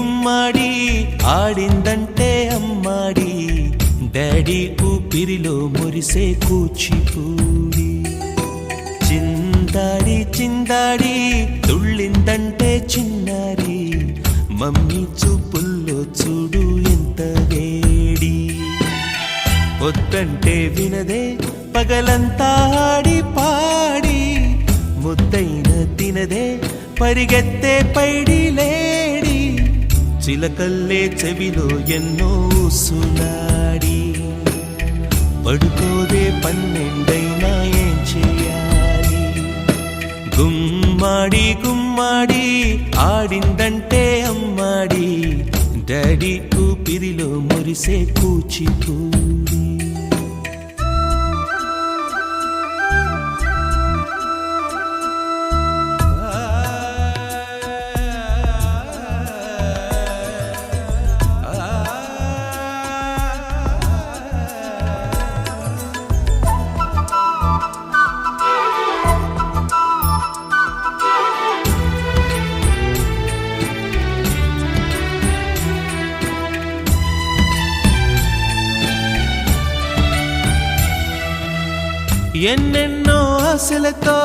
గుమ్మాడి ఆడిందంటే అమ్మాడి డాడీ ఊపిరిలో మురిసే కూచిపూడి చిందాడి చిందాడి తుళ్ళిందంటే చిన్నారి మమ్మీ చూపుల్లో చూడు ఎంత వేడి వద్దంటే వినదే పగలంతా ఆడి పాడి ముద్దైన తినదే పరిగెత్తే పైడి లేడి చిలకల్లే చెవిలో ఎన్నో సులాడి పడుకోదే పన్నెండైనా ఏం చేయాలి గుమ్మాడి గుమ్మాడి ఆడిందంటే అమ్మాడి డాడీ ఊపిరిలో మురిసే కూచిపూడి ఎన్నెన్నో ఆశలతో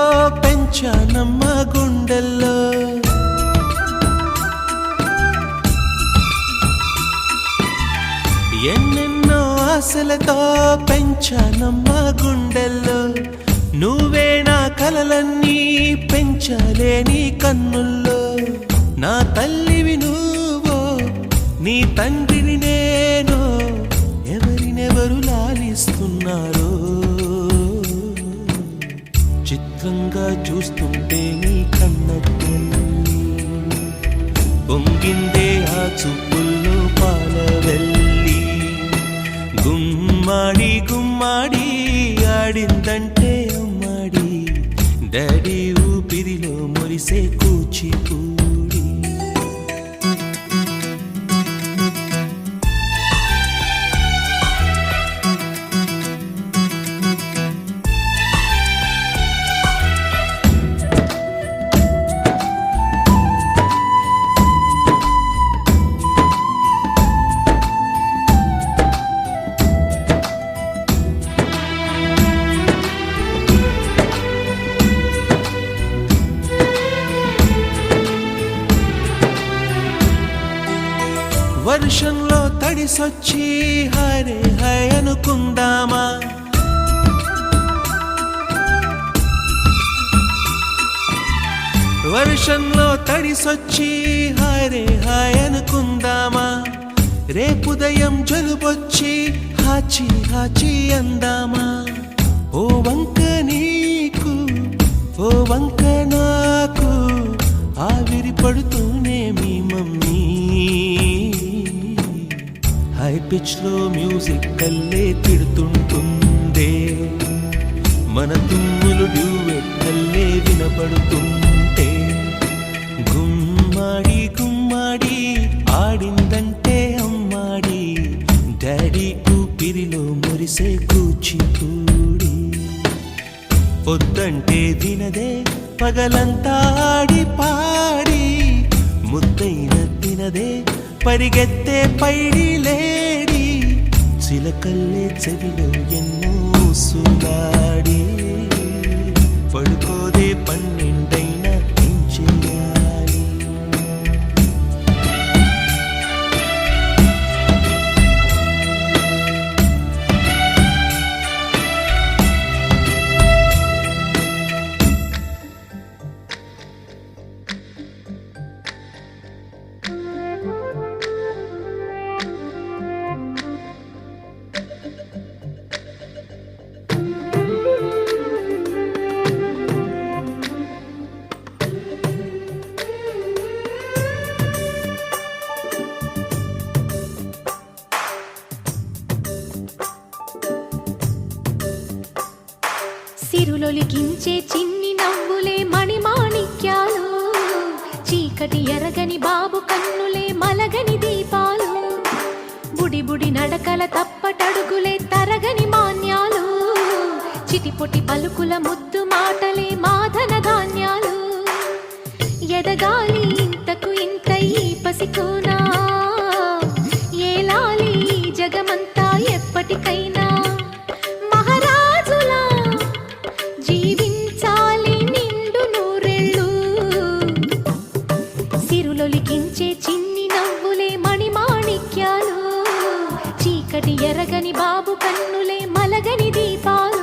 పెంచానమ్మ గుండెల్లో ఎన్నెన్నో ఆశలతో పెంచానమ్మ గుండెల్లో నువ్వే నా కలలన్నీ పెంచాలే నీ కన్నుల్లో నా తల్లివి నువ్వో నీ తండ్రిని నేను ఎవరినెవరు లాలిస్తున్నారో చిత్రంగా చూస్తుంటే నీ కన్నట్టు పొంగిందే ఆ చూపుల్లో పాలవెల్లి గుమ్మాడి గుమ్మాడి ఆడిందంటే అమ్మాడి డాడీ ఊపిరిలో మురిసే కూచిపూడి వర్షంలో తడిసొచ్చి హరే హై అనుకుందామా వర్షంలో తడిసొచ్చి హరే హాయ్ అనుకుందామా రేపుదయం జలుబొచ్చి హాచి హాచి అందామా ఓ వంక నీకు ఓ వంక నాకు ఆవిరి పడుతూనే మీ మమ్మీ హై పిచ్ లో మ్యూజిక్ కల్లే తిడుతుంటుందే మన తుమ్ములు డ్యూయెట్ కల్లే వినపడుతుంటే గుమ్మాడి గుమ్మాడి ఆడిందంటే అమ్మాడి డాడీ ఊపిరిలో మురిసే కూచిపూడి పొద్దంటే వినదే పగలంతా ఆడి పాడి ముద్దైన తినదే పరిగెత్తే పైడి లేడి చిలకల్లే చెవిలో ఎన్నో సులాడి పడుకోదే పన్నెండైనా ఏం చేయాలి సిరులొలికించే చిన్ని నవ్వులే మణిమాణిక్యాలు చీకటి ఎరగని బాబు కన్నులే మలగని దీపాలు బుడి బుడి నడకల తప్పటడుగులే తరగని మాన్యాలు చిటిపొటి పలుకుల ముద్దు మాటలే మాధన ధాన్యాలు ఎదగాలి ఇంతకు ఇంత ఈ పసికోనా చీకటి ఎరగని బాబు కన్నులే మలగని దీపాలు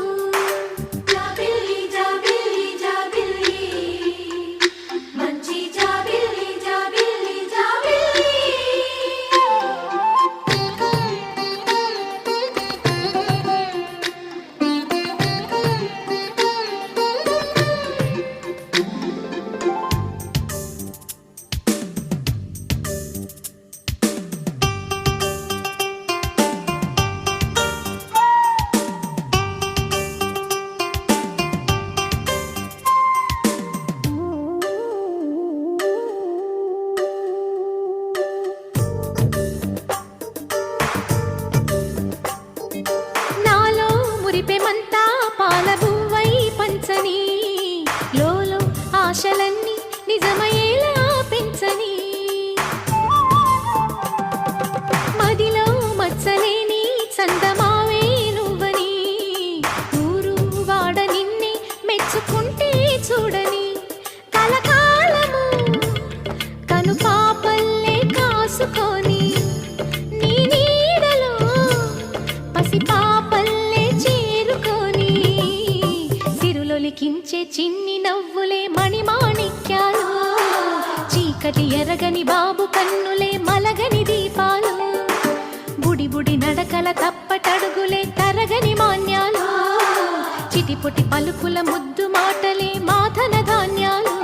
మురిపెమంతా పాలబువ్వై పంచని లోలో ఆశలన్నీ నిజమయ్యేలా పెంచని మదిలో మచ్చలేని చందమావే నువ్వని ఊరు వాడ నిన్నే మెచ్చుకుంటే చూడని కలకాలము కను పాపల్లే కాసుకొని నీ నీడలో పసిపాపల్లే లిఖించే చిన్ని నవ్వులే మణిమాణిక్యాలు చీకటి ఎరగని బాబు కన్నులే మలగని దీపాలు బుడి బుడి నడకల తప్పటడుగులే తరగని మాన్యాలు చిటిపొటి పలుకుల ముద్దు మాటలే మాధన ధాన్యాలు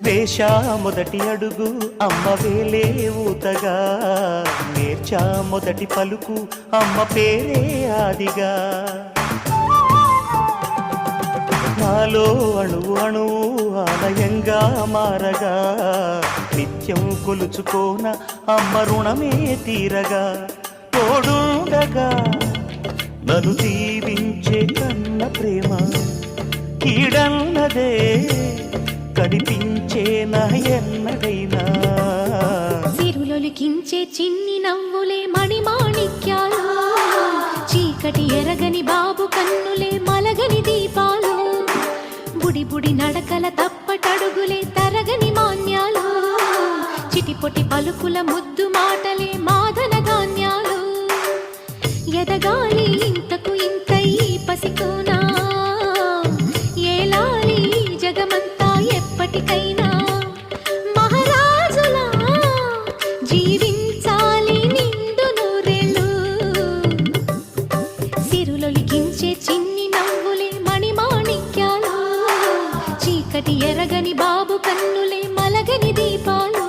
వేశా మొదటి అడుగు అమ్మ వేలే ఊతగా నేర్చా మొదటి పలుకు అమ్మ పేరే ఆదిగా నాలో అణువు అణువు ఆలయంగా మారగా నిత్యం కొలుచుకోన అమ్మ రుణమే తీరగా తోడుండగా నన్ను దీవించే కన్న ప్రేమ కీడన్నదే కనిపించే నా ఎన్నడైనా సిరులొలికించే చిన్ని నవ్వులే మణిమాణిక్యాలు చీకటి ఎరగని బాబు కన్నులే మలగని దీపాలు బుడి బుడి నడకల తప్పటడుగులే తరగని మాన్యాలు చిటిపొటి పలుకుల ముద్దు మాటలే మాధన ధాన్యాలు ఎదగాలి ఇంతకు ఇంతై పసికోనా ఏలాలి జగమంతా ఎప్పటికైనా మహారాజులా జీవించాలి నిండు నూరేళ్ళు సిరులొలికించే చిన్ని నవ్వులే మణిమాణిక్యాలు చీకటి ఎరగని బాబు కన్నులే మలగని దీపాలు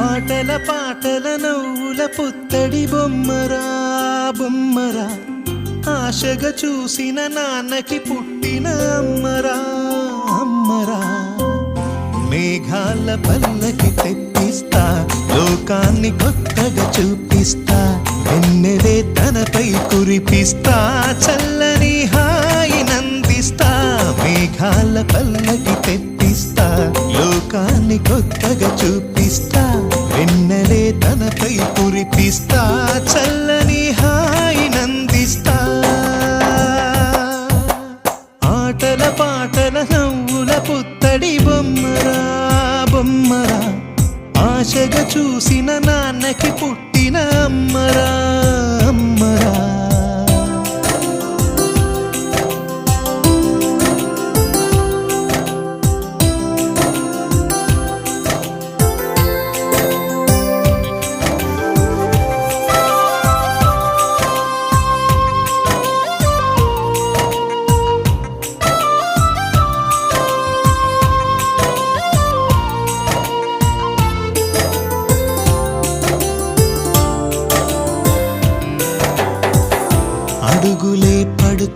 ఆటల పాటల నవ్వుల పుత్తడి బొమ్మరా బొమ్మరా ఆశగా చూసిన నాన్నకి పుట్టిన అమ్మరా అమ్మరా మేఘాల పల్లకి తెప్పిస్తా లోకాన్ని కొత్తగా చూపిస్తా వెన్నెలే తనపై కురిపిస్తా చల్లని హాయి నందిస్తా మేఘాల పల్లకి తెప్పిస్తా లోకాన్ని కొత్తగా చూపిస్తా వెన్నెలే తనపై కురిపిస్తా చల్లని హాయి నందిస్తా ఆటల పాటల నవ్వుల పుత్తడి బొమ్మరా బొమ్మరా ఆశగా చూసిన నాన్నకి పుట్టిన అమ్మరా అమ్మరా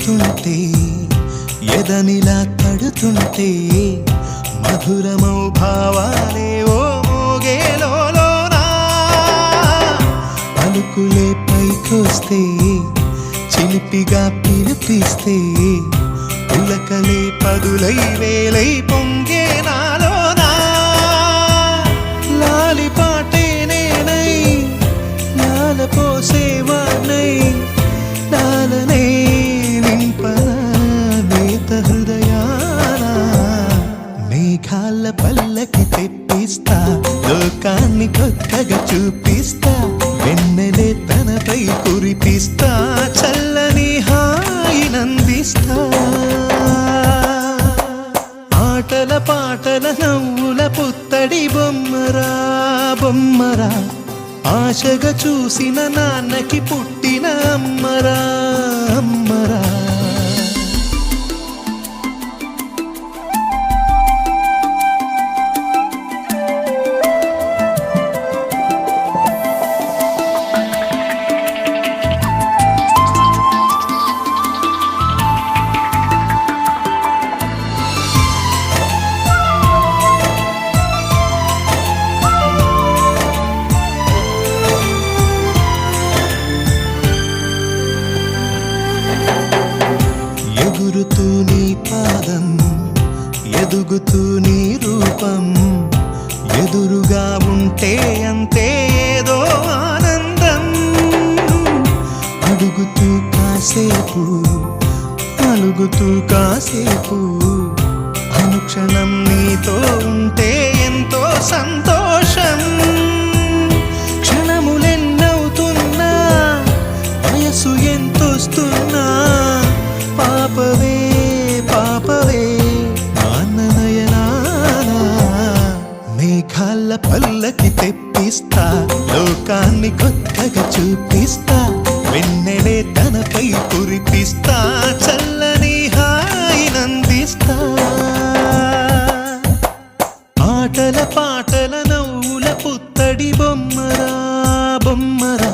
చూస్తుంటే ఎదనిలా తడుతుంటే మధురమౌ భావాలే ఓ మోగేలోనా పలుకులే పైకొస్తే చిలిపిగా పిలిపిస్తే పులకలే పదులై వేలై పొంగే నాలోనా లాలి పాటే నేనై లాల పోసేవాణ్ణై లాలనే నింపన నేత హృదయాన మేఘాల పల్లకి తెప్పిస్తా లోకాన్ని కొత్తగా చూపిస్తా వెన్నెలే తనపై కురిపిస్తా చల్లని హాయినందిస్తా ఆటల పాటల నవ్వుల పుత్తడి బొమ్మరా బొమ్మరా ఆశగా చూసిన నాన్నకి పుట్టిన అమ్మరా అమ్మరా ఎగురుతూ నీ పాదం ఎదుగుతూ నీ రూపం ఎదురుగా ఉంటే అంతే ఏదో ఆనందం అడుగుతూ కాసేపు అలుగుతూ కాసేపు అనుక్షణం నీతో ఉంటే ఎంతో సంతోషం క్షణములెన్నవుతున్నా వయసు ఎంతొస్తున్నా పాపవే పాపవే నాన్ననయనానా మేఘాల పల్లకి తెప్పిస్తా లోకాన్ని కొత్తగా చూపిస్తా వెన్నెలే తనపై కురిపిస్తా చల్లని హాయినందిస్తా ఆటల పాటల నవ్వుల పుత్తడి బొమ్మరా బొమ్మరా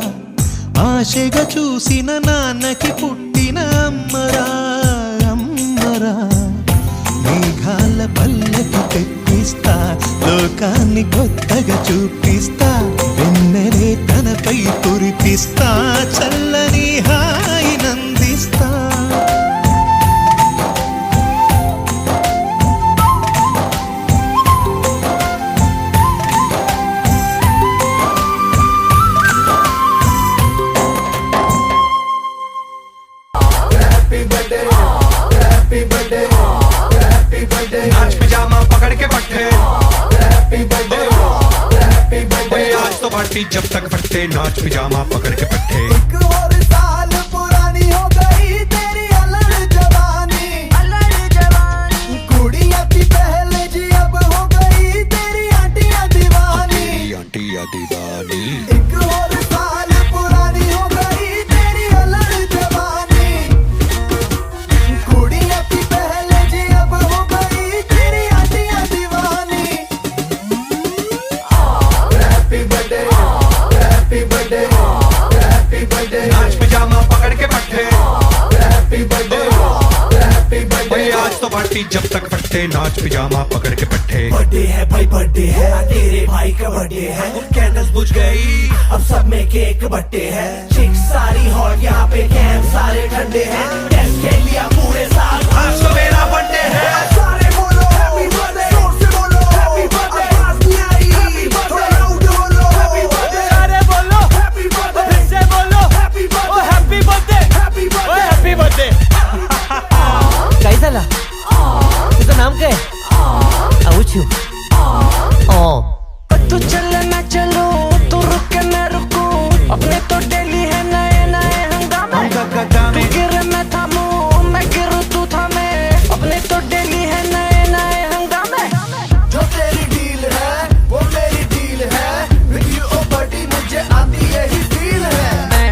ఆశగా చూసిన నాన్నకి పుట్టిన అమ్మరా అమ్మరా మేఘాల పల్లకి తెప్పిస్తా లోకాన్ని కొత్తగా చూపిస్తా వెన్నెలే తనపై కురిపిస్తా చల్లని హాయినందిస్తా नाच पिजामा पकड़ के पट्टे आज तो पार्टी जब तक फटते नाच पिजामा पकड़ के पट्टे एक और साल पुरानी हो गई तेरी अलग जवानी कुड़िया थी पहले जी अब हो गई तेरी आंटियां दीवानी आंटिया दीवानी एक और साल पुरानी हो गई तेरी अलग जवानी कुड़िया थी पहले जी अब हो गई तेरी आंटियां दीवानी happy birthday happy birthday happy birthday नाच पिजामा पकड़ के पट्टे हैप्पी बर्थडे आज तो पार्टी जब तक फटते नाच पिजामा पकड़ के पट्टे बर्थडे है भाई बर्थडे है तेरे भाई का बर्थडे है कैंडल्स बुझ गई अब सब में केक बट्टे है चिक सारी हॉट यहाँ पे कैंप सारे ठंडे हैं टेस्ट के लिया पूरे साल आज तो मेरा बर्थडे है सारे बोलो हैप्पी बर्थडे जोर से बोलो हैप्पी बर्थडे आवाज नहीं आई थोड़ा लाउड बोलो हैप्पी बर्थडे अरे बोलो हैप्पी बर्थडे फिर से बोलो हैप्पी ओ बर्थडे हैप्पी बर्थडे हैप्पी ओ बर्थडे हैप्पी बर्थडे काय झालं तुझं नाम काय आऊचू तू चल ना चलो तू रुक के मैं रुकूं अपने तो डेली है नए नए हंगामे तू गिर मैं थामूं मैं गिरूं तू थामे अपने तो डेली है नए नए हंगामे जो तेरी डील है वो मेरी डील है विद यू ओ बडी मुझे आती यही फील है मैं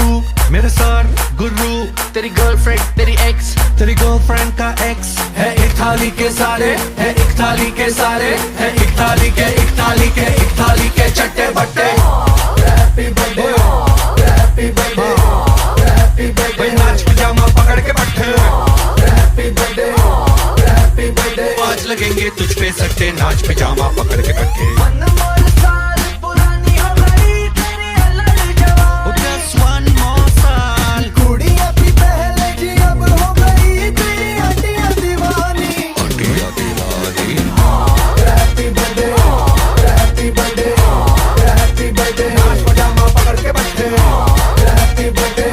तू मेरे सर गुरु तेरी गर्लफ्रेंड तेरी एक्स तेरी गर्लफ्रेंड का एक्स है एक थाली के सारे है एक थाली के सारे है एक थाली के एक थाली के एक थाली के चट्टे बट्टे happy birthday happy birthday happy birthday नाच पिजामा पकड़ के पट्टे आज लगेंगे तुझ पे सट्टे नाच पिजामा पकड़ के कट्टे अनमोल साल पुरानी हो गई तेरी अलग जवानी Just one more साल कुड़ी अभी पहले जी अब हो गई तेरी हड्डियां दीवानी हड्डियां दीवानी happy birthday happy birthday happy birthday नाच पजामा पकड़ के बैठे happy birthday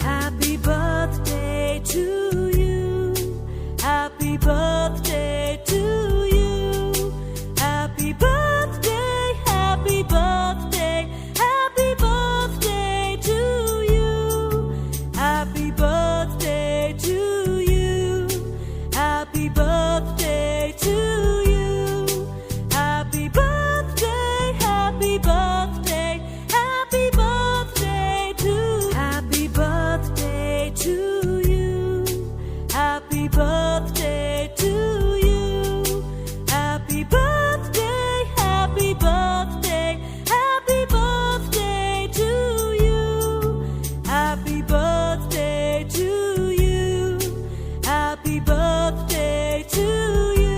Happy birthday to you. Happy birthday to you. Happy birthday, happy birthday, happy birthday to you. Happy birthday to you. Happy birthday to you. Happy birthday, happy birthday, happy birthday to happy birthday to you. Happy birthday to you. Happy birthday, happy birthday, happy birthday to you. Happy birthday to you. Happy birthday to you.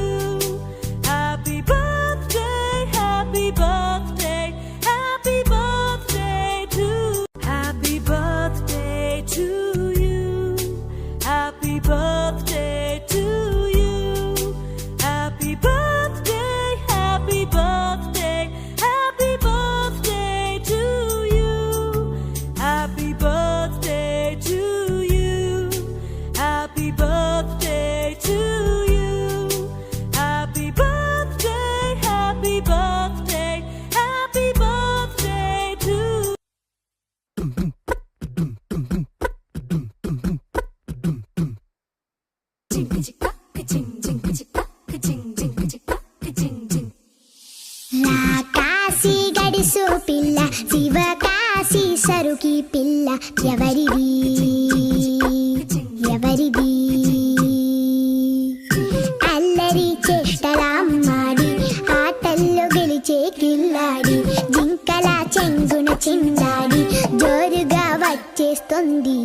Happy birthday, happy birthday, happy birthday to happy birthday to you. Happy birthday to you. Happy birthday, happy birthday, happy birthday to you. Happy birthday to you. Happy birthday to you. Happy birthday, happy birthday, happy birthday to Kashi గడిసు పిల్ల శివ కాశీ సరుకి పిల్ల ఎవరిది ఎవరిది అల్లరి చేష్టలామ్మాడి ఆటల్లో గెలిచే కిల్లాడి జింకల చెంగున చిందాడి జోరుగా వచ్చేస్తుంది